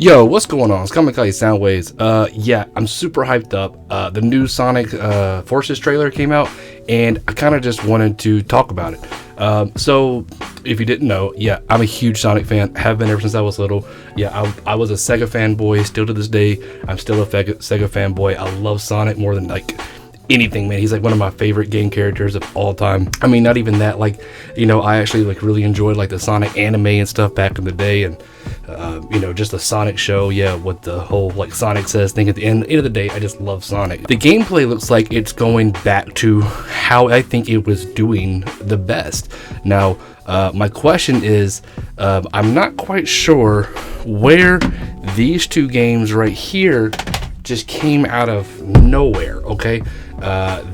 Yo, what's going on? It's kamikaze Soundwaves. Yeah, I'm super hyped up. The new Sonic Forces trailer came out, and I kind of just wanted to talk about it. So, if you didn't know, yeah, I'm a huge Sonic fan. Have been ever since I was little. Yeah, I was a Sega fanboy. Still to this day, I'm still a Sega fanboy. I love Sonic more than anything, man. He's like one of my favorite game characters of all time. I mean, not even that, I actually really enjoyed the Sonic anime and stuff back in the day, and just the Sonic show, with the whole Sonic Says thing at the end of the day. I just love Sonic. The gameplay looks like it's going back to how I think it was doing the best. Now, my question is, I'm not quite sure where these two games right here just came out of nowhere, okay?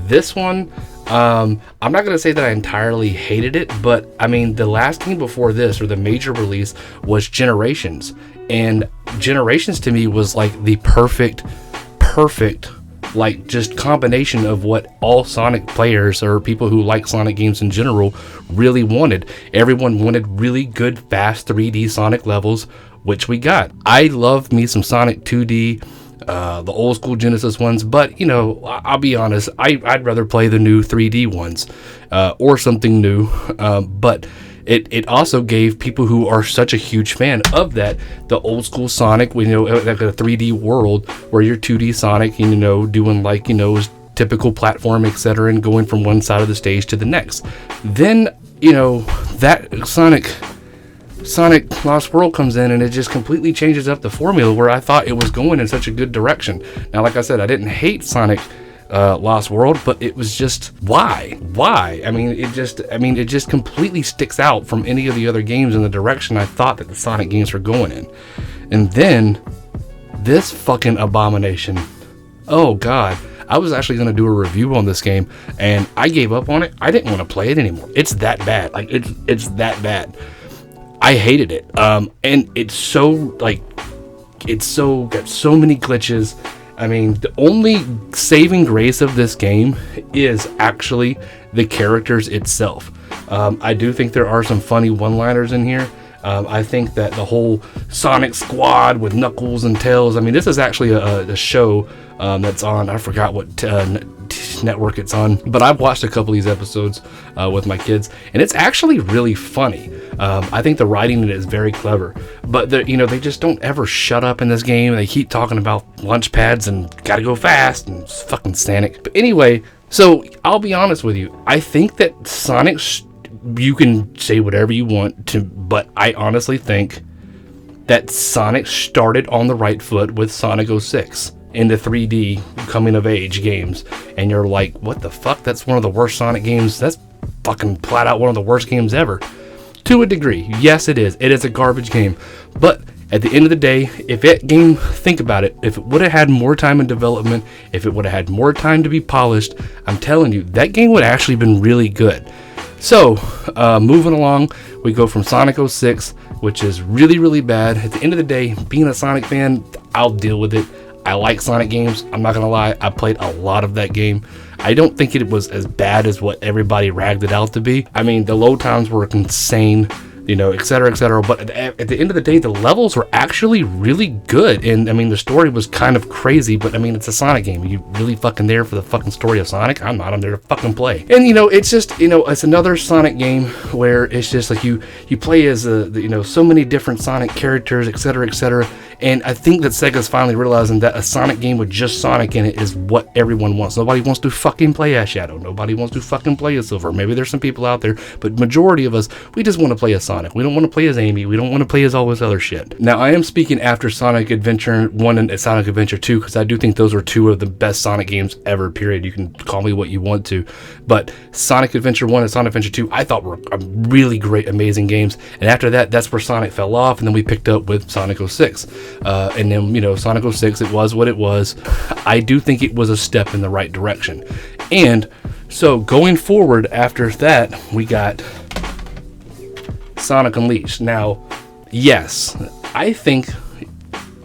This one, I'm not going to say that I entirely hated it, but I mean, the last game before this, or the major release, was Generations. And Generations to me was the perfect, just combination of what all Sonic players or people who like Sonic games in general really wanted. Everyone wanted really good, fast 3D Sonic levels, which we got. I love me some Sonic 2D. The old school Genesis ones, but I'll be honest, I'd rather play the new 3D ones or something new, but it also gave people who are such a huge fan of that the old school Sonic, like a 3D world where you're 2D Sonic, doing typical platform, etc., and going from one side of the stage to the next. Then that Sonic Lost World comes in, and it just completely changes up the formula where I thought it was going in such a good direction. Now, like I said, I didn't hate Sonic Lost World, but it was just why? I mean, it just completely sticks out from any of the other games in the direction I thought that the Sonic games were going in. And then this fucking abomination. Oh God. I was actually going to do a review on this game, and I gave up on it. I didn't want to play it anymore. It's that bad. It's that bad. I hated it. And it's got so many glitches. I mean, the only saving grace of this game is actually the characters itself. I do think there are some funny one-liners in here. I think that the whole Sonic Squad with Knuckles and Tails, I mean, this is actually a show that's on, I forgot what network it's on, but I've watched a couple of these episodes with my kids, and it's actually really funny. I think the writing in it is very clever, but they just don't ever shut up in this game. They keep talking about launch pads and gotta go fast, and it's fucking Sonic. But anyway, so I'll be honest with you, I think that Sonic, you can say whatever you want to, but I honestly think that Sonic started on the right foot with Sonic 06 in the 3D coming of age games, and you're like, what the fuck? That's one of the worst Sonic games. That's fucking flat out one of the worst games ever. To a degree, yes, it is. It is a garbage game, but at the end of the day, if that game, think about it, if it would have had more time in development, if it would have had more time to be polished, I'm telling you, that game would have actually been really good. So, moving along, we go from Sonic 06, which is really, really bad. At the end of the day, being a Sonic fan, I'll deal with it. I like Sonic games. I'm not going to lie. I played a lot of that game. I don't think it was as bad as what everybody ragged it out to be. I mean, the load times were insane, et cetera, et cetera. But at the end of the day, the levels were actually really good. And I mean, the story was kind of crazy, but I mean, it's a Sonic game. Are you really fucking there for the fucking story of Sonic? I'm not. I'm there to fucking play. And it's just, it's another Sonic game where it's just you play as so many different Sonic characters, et cetera, et cetera. And I think that Sega's finally realizing that a Sonic game with just Sonic in it is what everyone wants. Nobody wants to fucking play as Shadow. Nobody wants to fucking play as Silver. Maybe there's some people out there, but majority of us, we just want to play as Sonic. We don't want to play as Amy. We don't want to play as all this other shit. Now, I am speaking after Sonic Adventure 1 and Sonic Adventure 2, because I do think those are two of the best Sonic games ever, period. You can call me what you want to. But Sonic Adventure 1 and Sonic Adventure 2, I thought were really great, amazing games. And after that, that's where Sonic fell off, and then we picked up with Sonic 06. And then, Sonic 06, it was what it was. I do think it was a step in the right direction. And so going forward after that, we got Sonic Unleashed. Now, yes, I think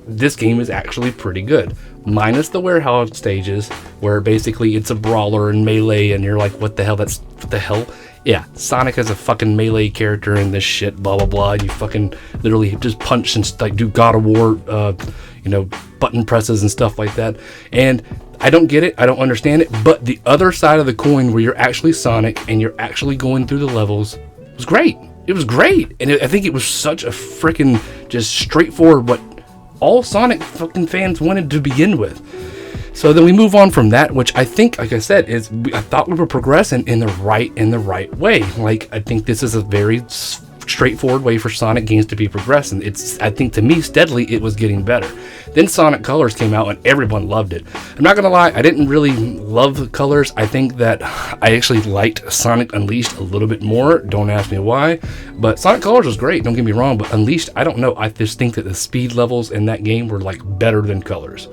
this game is actually pretty good. Minus the warehouse stages, where basically it's a brawler and melee, and you're like, what the hell? yeah, Sonic as a fucking melee character in this shit, blah blah blah. You fucking literally just punch and like do God of War, button presses and stuff like that. And I don't get it, I don't understand it. But the other side of the coin, where you're actually Sonic and you're actually going through the levels, was great. It was great, and I think it was such a freaking just straightforward what all Sonic fucking fans wanted to begin with. So then we move on from that, which I think, like I said, I thought we were progressing in the right way. Like, I think this is a very straightforward way for Sonic games to be progressing. I think to me, steadily, it was getting better. Then Sonic Colors came out and everyone loved it. I'm not gonna lie, I didn't really love Colors. I think that I actually liked Sonic Unleashed a little bit more. Don't ask me why, but Sonic Colors was great, don't get me wrong, but Unleashed, I don't know. I just think that the speed levels in that game were like better than Colors.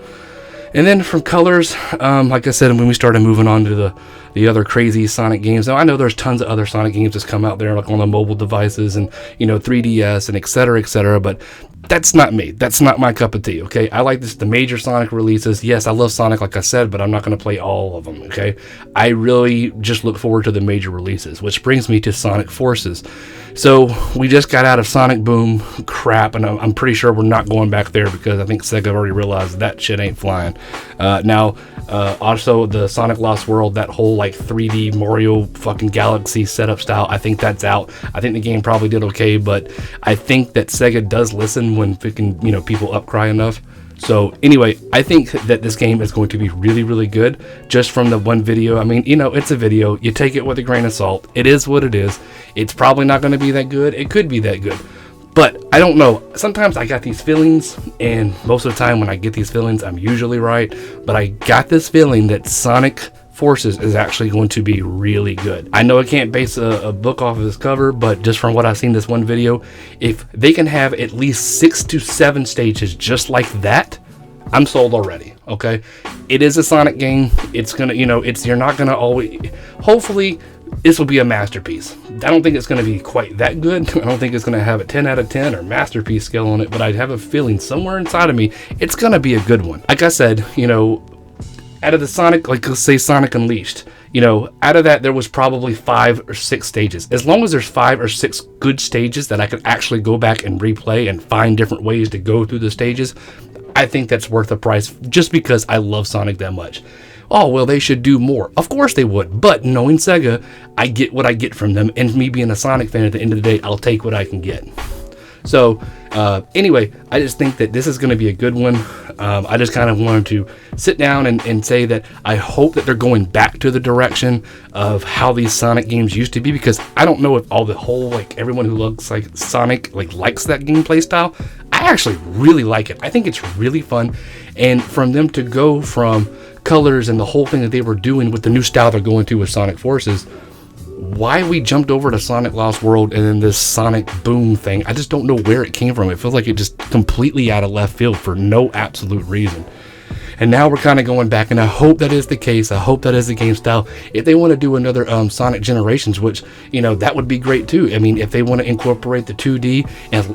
And then from Colors, like I said, when we started moving on to the other crazy Sonic games. Now, I know there's tons of other Sonic games that's come out there, like on the mobile devices and, 3DS and et cetera, but that's not me. That's not my cup of tea, okay? I like the major Sonic releases. Yes, I love Sonic, like I said, but I'm not going to play all of them, okay? I really just look forward to the major releases, which brings me to Sonic Forces. So we just got out of Sonic Boom crap, and I'm pretty sure we're not going back there because I think Sega already realized that shit ain't flying. Also the Sonic Lost World, that whole like 3D Mario fucking Galaxy setup style, I think that's out. I think the game probably did okay, but I think that Sega does listen when freaking, people upcry enough. So anyway, I think that this game is going to be really, really good just from the one video. I mean, it's a video. You take it with a grain of salt. It is what it is. It's probably not going to be that good. It could be that good. But I don't know. Sometimes I got these feelings, and most of the time when I get these feelings, I'm usually right. But I got this feeling that Sonic Forces is actually going to be really good. I know I can't base a book off of this cover, but just from what I've seen this one video, if they can have at least 6 to 7 stages just like that, I'm sold already. Okay, it is a Sonic game. It's gonna, you're not gonna always. Hopefully, this will be a masterpiece. I don't think it's gonna be quite that good. I don't think it's gonna have a 10 out of 10 or masterpiece scale on it, but I have a feeling somewhere inside of me it's gonna be a good one. Like I said, out of the Sonic, like let's say Sonic Unleashed, out of that there was probably 5 or 6 stages. As long as there's 5 or 6 good stages that I could actually go back and replay and find different ways to go through the stages, I think that's worth the price just because I love Sonic that much. Oh, well, they should do more. Of course they would, but knowing Sega, I get what I get from them, and me being a Sonic fan at the end of the day, I'll take what I can get. So, anyway, I just think that this is going to be a good one. I just kind of wanted to sit down and say that I hope that they're going back to the direction of how these Sonic games used to be, because I don't know if everyone who looks like Sonic, likes that gameplay style. I actually really like it. I think it's really fun. And from them to go from Colors and the whole thing that they were doing with the new style they're going to with Sonic Forces, why we jumped over to Sonic Lost World and then this Sonic Boom thing, I just don't know where it came from. It feels like it just completely out of left field for no absolute reason. And now we're kind of going back, and I hope that is the case. I hope that is the game style. If they want to do another Sonic Generations, which, that would be great too. I mean, if they want to incorporate the 2D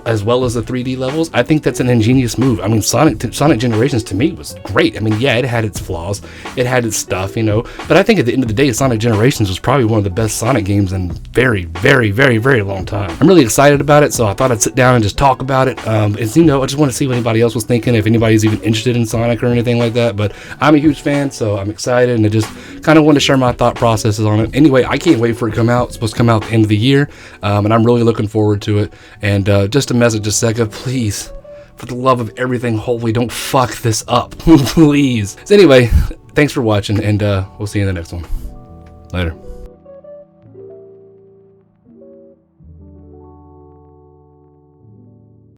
as well as the 3D levels, I think that's an ingenious move. I mean, Sonic Generations to me was great. I mean, yeah, it had its flaws. It had its stuff, But I think at the end of the day, Sonic Generations was probably one of the best Sonic games in very, very, very, very long time. I'm really excited about it, so I thought I'd sit down and just talk about it. I just want to see what anybody else was thinking, if anybody's even interested in Sonic or anything like that. But I'm a huge fan, so I'm excited, and I just kind of want to share my thought processes on it. Anyway, I can't wait for it to come out. It's supposed to come out at the end of the year, and I'm really looking forward to it. And just a message to Sega, please, for the love of everything holy, don't fuck this up, please. So anyway, thanks for watching, and we'll see you in the next one. Later.